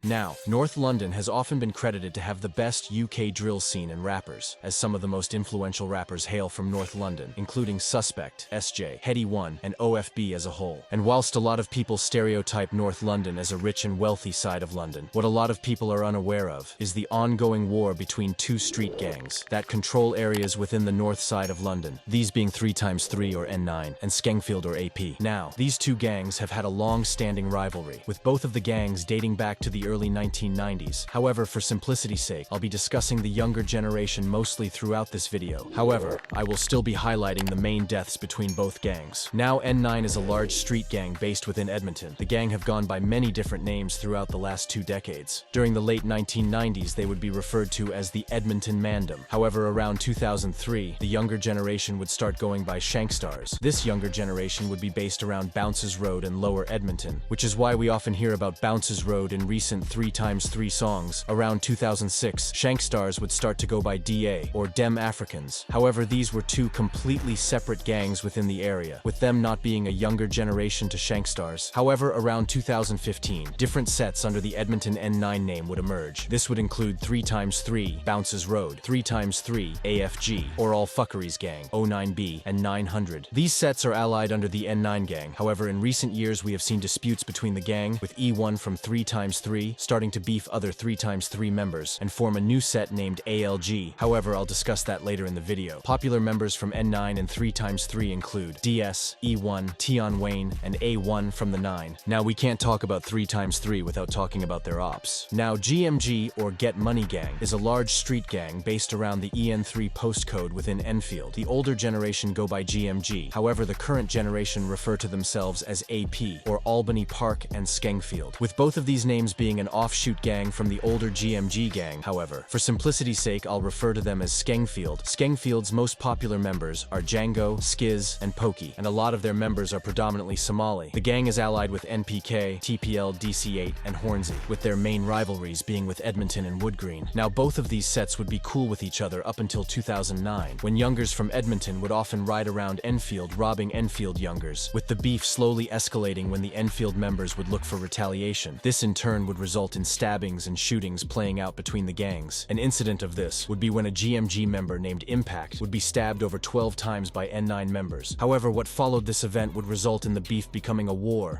Now, North London has often been credited to have the best UK drill scene and rappers, as some of the most influential rappers hail from North London, including Suspect, SJ, Heady One, and OFB as a whole. And whilst a lot of people stereotype North London as a rich and wealthy side of London, what a lot of people are unaware of is the ongoing war between two street gangs that control areas within the north side of London, these being 3x3 or N9 and Skengfield or AP. Now, these two gangs have had a long-standing rivalry, with both of the gangs dating back to the early 1990s. However, for simplicity's sake, I'll be discussing the younger generation mostly throughout this video. However, I will still be highlighting the main deaths between both gangs. Now, N9 is a large street gang based within Edmonton. The gang have gone by many different names throughout the last 2 decades. During the late 1990s, they would be referred to as the Edmonton Mandem. However, around 2003, the younger generation would start going by Shankstars. This younger generation would be based around Bounces Road and Lower Edmonton, which is why we often hear about Bounces Road in recent 3x3 songs. Around 2006, Shankstars would start to go by DA, or Dem Africans. However, these were two completely separate gangs within the area, with them not being a younger generation to Shankstars. However, around 2015, different sets under the Edmonton N9 name would emerge. This would include 3x3, Bounces Road, 3x3, AFG, or All Fuckeries Gang, 09B, and 900. These sets are allied under the N9 gang. However, in recent years we have seen disputes between the gang, with E1 from 3x3 starting to beef other 3x3 members and form a new set named ALG. However, I'll discuss that later in the video. Popular members from N9 and 3x3 include DS, E1, Tion Wayne, and A1 from the 9. Now, we can't talk about 3x3 without talking about their ops. Now, GMG, or Get Money Gang, is a large street gang based around the EN3 postcode within Enfield. The older generation go by GMG. However, the current generation refer to themselves as AP, or Albany Park and Skengfield, with both of these names being an offshoot gang from the older GMG gang. However, for simplicity's sake, I'll refer to them as Skengfield. Skengfield's most popular members are Django, Skiz, and Pokey, and a lot of their members are predominantly Somali. The gang is allied with NPK, TPL, DC8, and Hornsey, with their main rivalries being with Edmonton and Woodgreen. Now, both of these sets would be cool with each other up until 2009, when youngers from Edmonton would often ride around Enfield robbing Enfield youngers, with the beef slowly escalating when the Enfield members would look for retaliation. This in turn would result in stabbings and shootings playing out between the gangs. An incident of this would be when a GMG member named Impact would be stabbed over 12 times by N9 members. However, what followed this event would result in the beef becoming a war.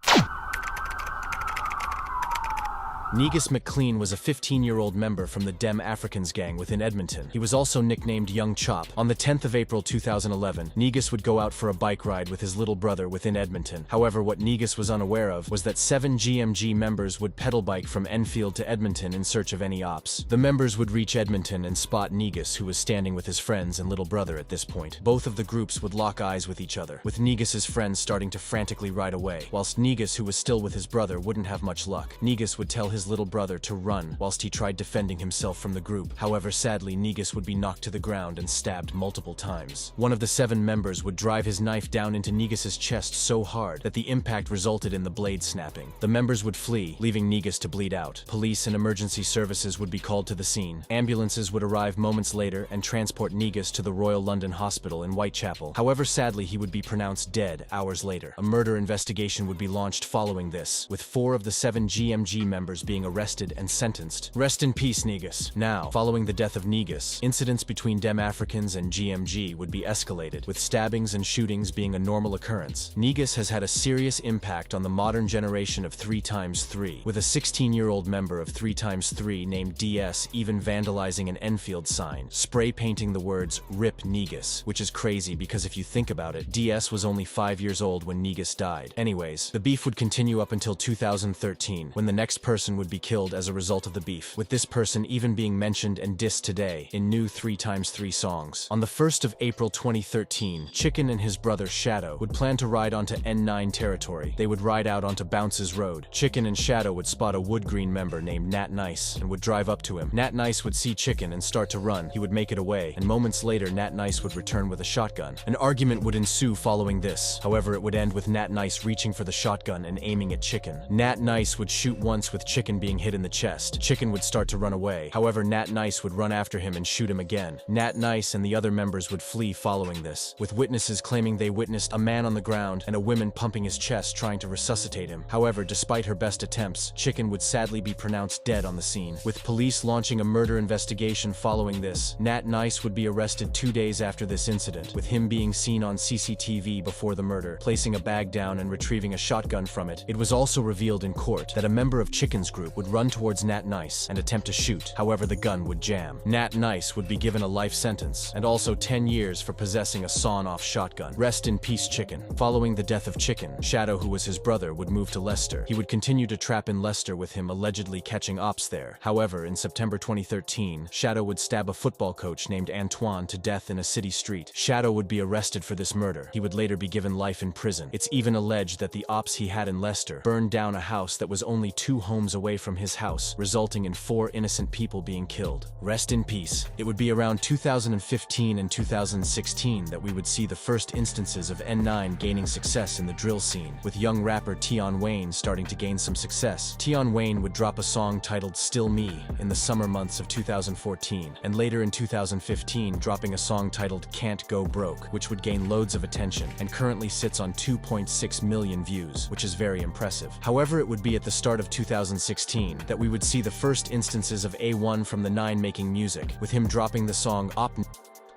Negus McLean was a 15-year-old member from the Dem Africans gang within Edmonton. He was also nicknamed Young Chop. On the 10th of April 2011, Negus would go out for a bike ride with his little brother within Edmonton. However, what Negus was unaware of was that 7 GMG members would pedal bike from Enfield to Edmonton in search of any ops. The members would reach Edmonton and spot Negus, who was standing with his friends and little brother at this point. Both of the groups would lock eyes with each other, with Negus's friends starting to frantically ride away, whilst Negus, who was still with his brother, wouldn't have much luck. Negus would tell his little brother to run whilst he tried defending himself from the group. However, sadly, Negus would be knocked to the ground and stabbed multiple times. One of the 7 members would drive his knife down into Negus's chest so hard that the impact resulted in the blade snapping. The members would flee, leaving Negus to bleed out. Police and emergency services would be called to the scene. Ambulances would arrive moments later and transport Negus to the Royal London Hospital in Whitechapel. However, sadly, he would be pronounced dead hours later. A murder investigation would be launched following this, with 4 of the 7 GMG members being arrested and sentenced. Rest in peace, Negus. Now, following the death of Negus, incidents between Dem Africans and GMG would be escalated, with stabbings and shootings being a normal occurrence. Negus has had a serious impact on the modern generation of 3x3, with a 16-year-old member of 3x3 named DS even vandalizing an Enfield sign, spray painting the words "RIP Negus," which is crazy because if you think about it, DS was only 5 years old when Negus died. Anyways, the beef would continue up until 2013, when the next person would be killed as a result of the beef, with this person even being mentioned and dissed today in new 3x3 songs. On the 1st of April 2013, Chicken and his brother Shadow would plan to ride onto N9 territory. They would ride out onto Bounces Road. Chicken and Shadow would spot a Woodgreen member named Nat Nice and would drive up to him. Nat Nice would see Chicken and start to run. He would make it away, and moments later Nat Nice would return with a shotgun. An argument would ensue following this. However, it would end with Nat Nice reaching for the shotgun and aiming at Chicken. Nat Nice would shoot once with Chicken Chicken being hit in the chest. Chicken would start to run away. However, Nat Nice would run after him and shoot him again. Nat Nice and the other members would flee following this, with witnesses claiming they witnessed a man on the ground and a woman pumping his chest trying to resuscitate him. However, despite her best attempts, Chicken would sadly be pronounced dead on the scene. With police launching a murder investigation following this, Nat Nice would be arrested 2 days after this incident, with him being seen on CCTV before the murder, placing a bag down and retrieving a shotgun from it. It was also revealed in court that a member of Chicken's group would run towards Nat Nice and attempt to shoot. However, the gun would jam. Nat Nice would be given a life sentence, and also 10 years for possessing a sawn-off shotgun. Rest in peace, Chicken. Following the death of Chicken, Shadow, who was his brother, would move to Leicester. He would continue to trap in Leicester, with him allegedly catching ops there. However, in September 2013, Shadow would stab a football coach named Antoine to death in a city street. Shadow would be arrested for this murder. He would later be given life in prison. It's even alleged that the ops he had in Leicester burned down a house that was only 2 homes away from his house, resulting in 4 innocent people being killed. Rest in peace. It would be around 2015 and 2016 that we would see the first instances of N9 gaining success in the drill scene, with young rapper Tion Wayne starting to gain some success. Tion Wayne would drop a song titled Still Me in the summer months of 2014, and later in 2015 dropping a song titled Can't Go Broke, which would gain loads of attention and currently sits on 2.6 million views, which is very impressive. However, it would be at the start of 2016 that we would see the first instances of A1 from the 9 making music, with him dropping the song Op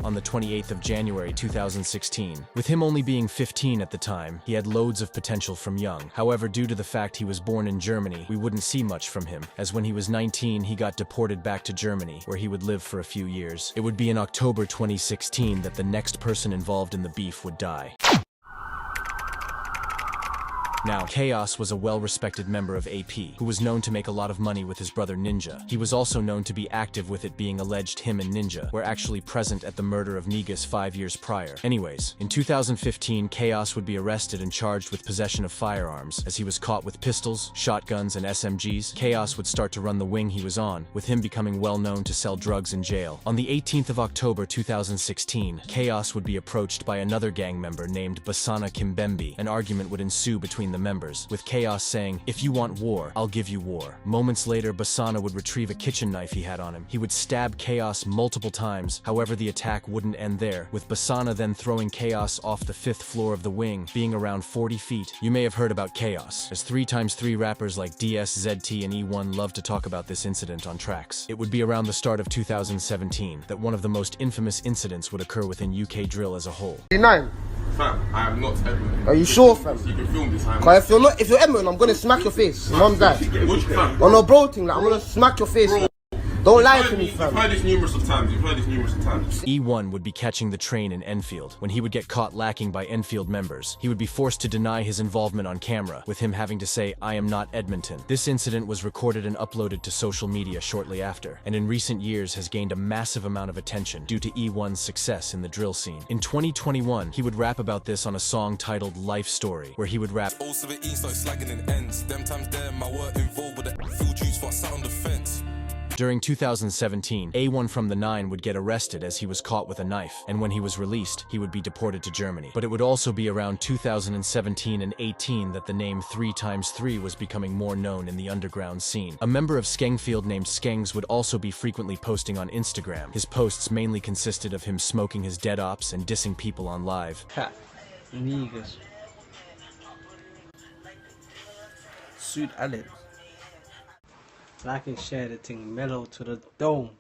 on the 28th of January 2016. With him only being 15 at the time, he had loads of potential from young. However, due to the fact he was born in Germany, we wouldn't see much from him, as when he was 19 he got deported back to Germany, where he would live for a few years. It would be in October 2016 that the next person involved in the beef would die. Now, Khaos was a well-respected member of AP, who was known to make a lot of money with his brother Ninja. He was also known to be active, with it being alleged him and Ninja were actually present at the murder of Negus 5 years prior. Anyways, in 2015, Khaos would be arrested and charged with possession of firearms, as he was caught with pistols, shotguns, and SMGs. Khaos would start to run the wing he was on, with him becoming well known to sell drugs in jail. On the 18th of October 2016, Khaos would be approached by another gang member named Basana Kimbembe. An argument would ensue between the members, with Khaos saying, "If you want war, I'll give you war." Moments later, Basana would retrieve a kitchen knife he had on him. He would stab Khaos multiple times. However, the attack wouldn't end there, with Basana then throwing Khaos off the 5th floor of the wing, being around 40 feet. You may have heard about Khaos, as 3x3 rappers like DSZT and E1 love to talk about this incident on tracks. It would be around the start of 2017 that one of the most infamous incidents would occur within UK drill as a whole. 9. Fam, I am not Edmonton. Are you sure, fam? You can film this. If you're Edmonton, I'm gonna smack your face. Mom died. On a bro thing, like, I'm gonna smack your face. Bro. Don't lie to me, fam. You've heard this numerous of times. E1 would be catching the train in Enfield. When he would get caught lacking by Enfield members, he would be forced to deny his involvement on camera, with him having to say, "I am not Edmonton." This incident was recorded and uploaded to social media shortly after, and in recent years has gained a massive amount of attention due to E1's success in the drill scene. In 2021, he would rap about this on a song titled Life Story, where he would rap, Also the east, like slagging in ends. Them times there, my work involved with the full juice for sat on the fence. During 2017, A1 from the 9 would get arrested as he was caught with a knife, and when he was released, he would be deported to Germany. But it would also be around 2017 and 18 that the name 3x3 was becoming more known in the underground scene. A member of Skengfield named Skengz would also be frequently posting on Instagram. His posts mainly consisted of him smoking his dead ops and dissing people on live. Negus. Suit Alex. Like and share the thing mellow to the dome.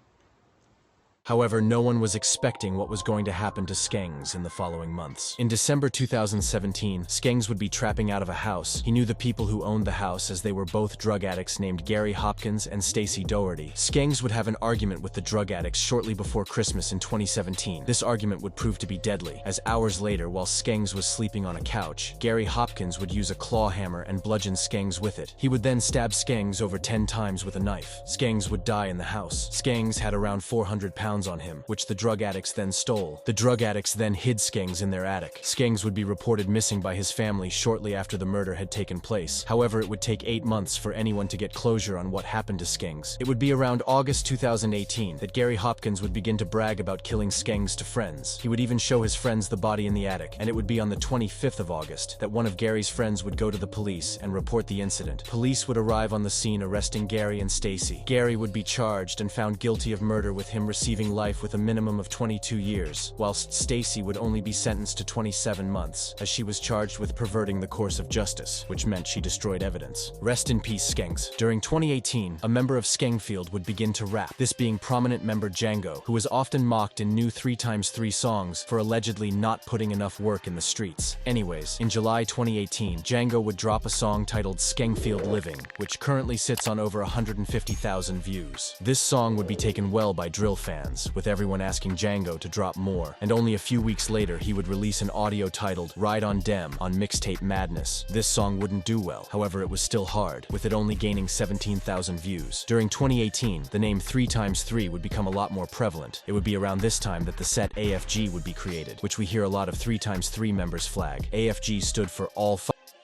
However, no one was expecting what was going to happen to Skengz in the following months. In December 2017, Skengz would be trapping out of a house. He knew the people who owned the house, as they were both drug addicts named Gary Hopkins and Stacey Doherty. Skengz would have an argument with the drug addicts shortly before Christmas in 2017. This argument would prove to be deadly, as hours later, while Skengz was sleeping on a couch, Gary Hopkins would use a claw hammer and bludgeon Skengz with it. He would then stab Skengz over 10 times with a knife. Skengz would die in the house. Skengz had around 400 pounds pounds on him, which the drug addicts then stole. The drug addicts then hid Skengz in their attic. Skengz would be reported missing by his family shortly after the murder had taken place. However, it would take 8 months for anyone to get closure on what happened to Skengz. It would be around August 2018 that Gary Hopkins would begin to brag about killing Skengz to friends. He would even show his friends the body in the attic, and it would be on the 25th of August that one of Gary's friends would go to the police and report the incident. Police would arrive on the scene, arresting Gary and Stacy. Gary would be charged and found guilty of murder, with him receiving life with a minimum of 22 years, whilst Stacy would only be sentenced to 27 months, as she was charged with perverting the course of justice, which meant she destroyed evidence. Rest in peace, Skengz. During 2018, a member of Skengfield would begin to rap, this being prominent member Django, who was often mocked in new 3x3 songs for allegedly not putting enough work in the streets. Anyways, in July 2018, Django would drop a song titled Skengfield Living, which currently sits on over 150,000 views. This song would be taken well by drill fans, with everyone asking Django to drop more, and only a few weeks later he would release an audio titled Ride on Dem on mixtape Madness. This song wouldn't do well, however it was still hard, with it only gaining 17,000 views. During 2018, the name 3x3 would become a lot more prevalent. It would be around this time that the set AFG would be created, which we hear a lot of 3x3 members flag. AFG stood for All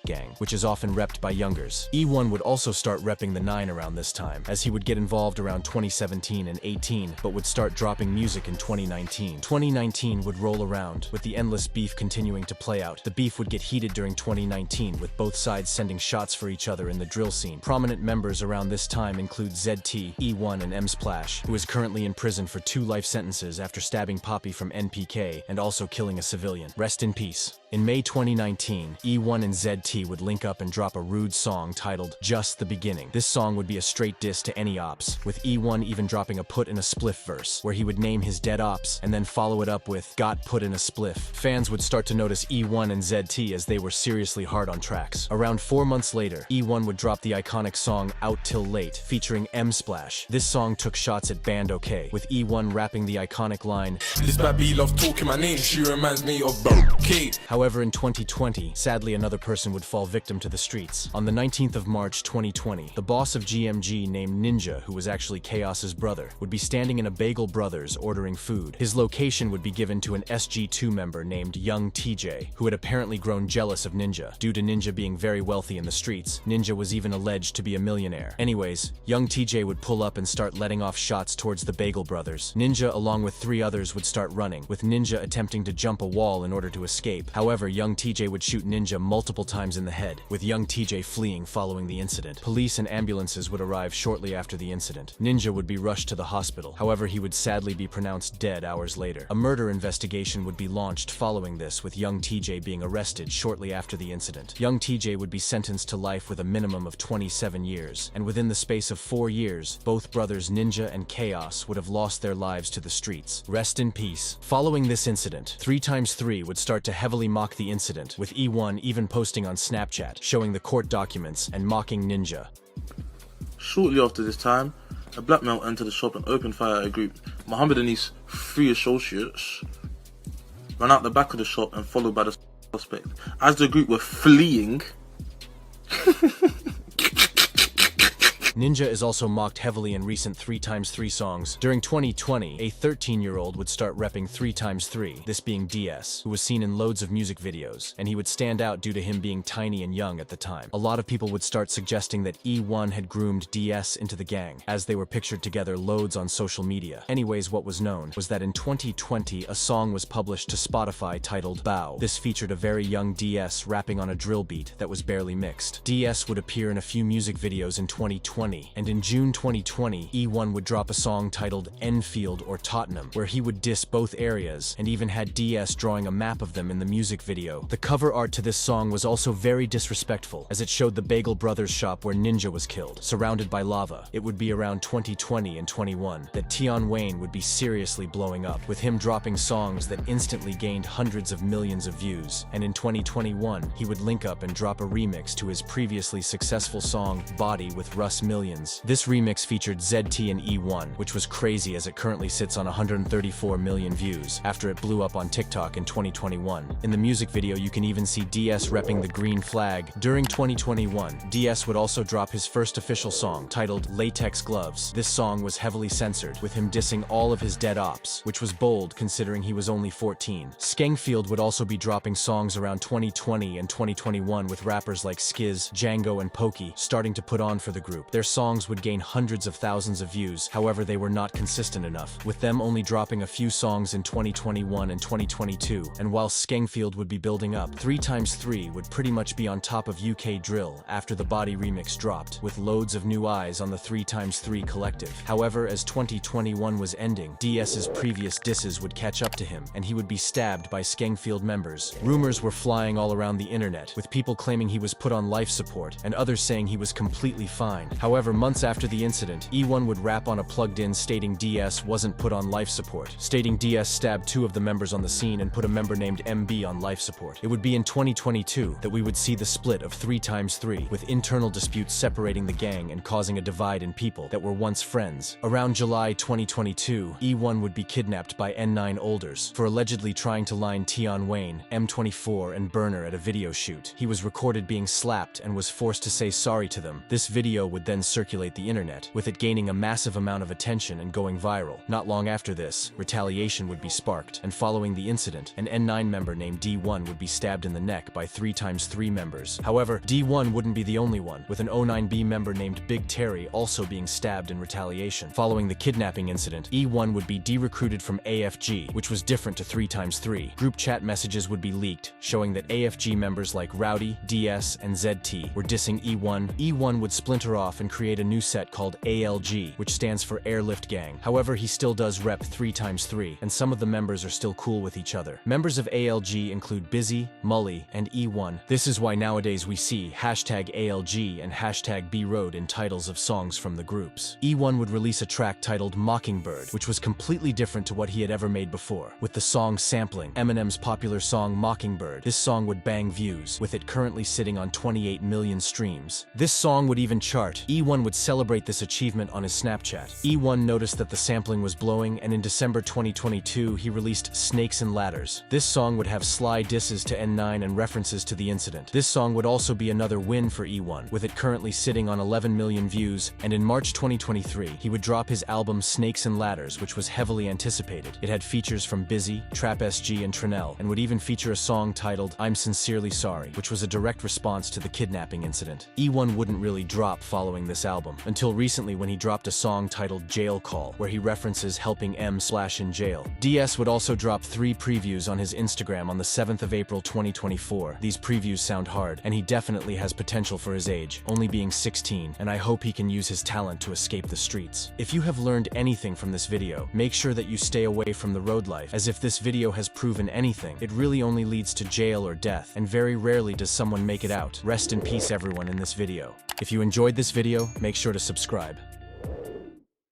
Gang, which is often repped by youngers. E1 would also start repping the 9 around this time, as he would get involved around 2017 and 18, but would start dropping music in 2019. 2019 would roll around, with the endless beef continuing to play out. The beef would get heated during 2019, with both sides sending shots for each other in the drill scene. Prominent members around this time include ZT, E1, and rsplahs, who is currently in prison for 2 life sentences after stabbing Poppy from NPK and also killing a civilian. Rest in peace. In May 2019, E1 and ZT would link up and drop a rude song titled Just the Beginning. This song would be a straight diss to any ops, with E1 even dropping a put in a spliff verse, where he would name his dead ops and then follow it up with got put in a spliff. Fans would start to notice E1 and ZT as they were seriously hard on tracks. Around 4 months later, E1 would drop the iconic song Out Till Late, featuring rsplahs. This song took shots at bandokay, with E1 rapping the iconic line, This bad B loves talking my name, she reminds me of bandokay. However, in 2020, sadly another person would fall victim to the streets. On the 19th of March 2020, the boss of GMG named Ninja, who was actually Khaos's brother, would be standing in a Bagel Brothers ordering food. His location would be given to an SG2 member named Young TJ, who had apparently grown jealous of Ninja. Due to Ninja being very wealthy in the streets, Ninja was even alleged to be a millionaire. Anyways, Young TJ would pull up and start letting off shots towards the Bagel Brothers. Ninja, along with 3 others, would start running, with Ninja attempting to jump a wall in order to escape. However, Young TJ would shoot Ninja multiple times in the head, with Young TJ fleeing following the incident. Police and ambulances would arrive shortly after the incident. Ninja would be rushed to the hospital. However, he would sadly be pronounced dead hours later. A murder investigation would be launched following this, with Young TJ being arrested shortly after the incident. Young TJ would be sentenced to life with a minimum of 27 years, and within the space of 4 years, both brothers Ninja and Khaos would have lost their lives to the streets. Rest in peace. Following this incident, 3x3 would start to heavily mock the incident, with E1 even posting on Snapchat, showing the court documents and mocking Ninja. Shortly after this time, a black male entered the shop and opened fire at a group. Muhammad and his 3 associates ran out the back of the shop and followed by the suspect. As the group were fleeing, Ninja is also mocked heavily in recent 3x3 songs. During 2020, a 13-year-old would start repping 3x3, this being DS, who was seen in loads of music videos, and he would stand out due to him being tiny and young at the time. A lot of people would start suggesting that E1 had groomed DS into the gang, as they were pictured together loads on social media. Anyways, what was known was that in 2020, a song was published to Spotify titled Bow. This featured a very young DS rapping on a drill beat that was barely mixed. DS would appear in a few music videos in 2020, and in June 2020, E1 would drop a song titled Enfield or Tottenham, where he would diss both areas, and even had DS drawing a map of them in the music video. The cover art to this song was also very disrespectful, as it showed the Bagel Brothers shop where Ninja was killed, surrounded by lava. It would be around 2020 and 21 that Tion Wayne would be seriously blowing up, with him dropping songs that instantly gained hundreds of millions of views, and in 2021, he would link up and drop a remix to his previously successful song Body with Russ millions. This remix featured ZT and E1, which was crazy as it currently sits on 134 million views after it blew up on TikTok in 2021. In the music video, you can even see DS repping the green flag. During 2021, DS would also drop his first official song, titled Latex Gloves. This song was heavily censored, with him dissing all of his dead ops, which was bold considering he was only 14. Skengfield would also be dropping songs around 2020 and 2021 with rappers like Skengz, Django, and Pokey starting to put on for the group. Their songs would gain hundreds of thousands of views, however they were not consistent enough, with them only dropping a few songs in 2021 and 2022, and while Skengfield would be building up, 3x3 would pretty much be on top of ukdrill after the Body remix dropped, with loads of new eyes on the 3x3 collective. However, as 2021 was ending, DS's previous disses would catch up to him, and he would be stabbed by Skengfield members. Rumors were flying all around the internet, with people claiming he was put on life support, and others saying he was completely fine. However, months after the incident, E1 would rap on a plugged-in stating DS wasn't put on life support, stating DS stabbed two of the members on the scene and put a member named MB on life support. It would be in 2022 that we would see the split of 3x3, with internal disputes separating the gang and causing a divide in people that were once friends. Around July 2022, E1 would be kidnapped by N9 Olders for allegedly trying to line Tion Wayne, M24, and Burner at a video shoot. He was recorded being slapped and was forced to say sorry to them. This video would then circulate the internet, with it gaining a massive amount of attention and going viral. Not long after this, retaliation would be sparked, and following the incident, an N9 member named D1 would be stabbed in the neck by 3x3 members. However, D1 wouldn't be the only one, with an 09B member named Big Terry also being stabbed in retaliation. Following the kidnapping incident, E1 would be de-recruited from AFG, which was different to 3x3. Group chat messages would be leaked, showing that AFG members like Rowdy, DS, and ZT were dissing E1. E1 would splinter off and create a new set called ALG, which stands for Airlift Gang. However, he still does rep 3x3, and some of the members are still cool with each other. Members of ALG include Busy, Mully, and E1. This is why nowadays we see #ALG and #BRoad in titles of songs from the groups. E1 would release a track titled Mockingbird, which was completely different to what he had ever made before, with the song sampling Eminem's popular song Mockingbird. This song would bang views, with it currently sitting on 28 million streams. This song would even chart. E1 would celebrate this achievement on his Snapchat. E1 noticed that the sampling was blowing, and in December 2022, he released Snakes and Ladders. This song would have sly disses to N9 and references to the incident. This song would also be another win for E1, with it currently sitting on 11 million views, and in March 2023, he would drop his album Snakes and Ladders, which was heavily anticipated. It had features from Busy, Trap SG, and Trinell, and would even feature a song titled I'm Sincerely Sorry, which was a direct response to the kidnapping incident. E1 wouldn't really drop following this album, until recently when he dropped a song titled Jail Call, where he references helping M/ in jail. DS would also drop 3 previews on his Instagram on the 7th of April 2024. These previews sound hard, and he definitely has potential for his age, only being 16, and I hope he can use his talent to escape the streets. If you have learned anything from this video, make sure that you stay away from the road life, as if this video has proven anything, it really only leads to jail or death, and very rarely does someone make it out. Rest in peace everyone in this video. If you enjoyed this video, make sure to subscribe.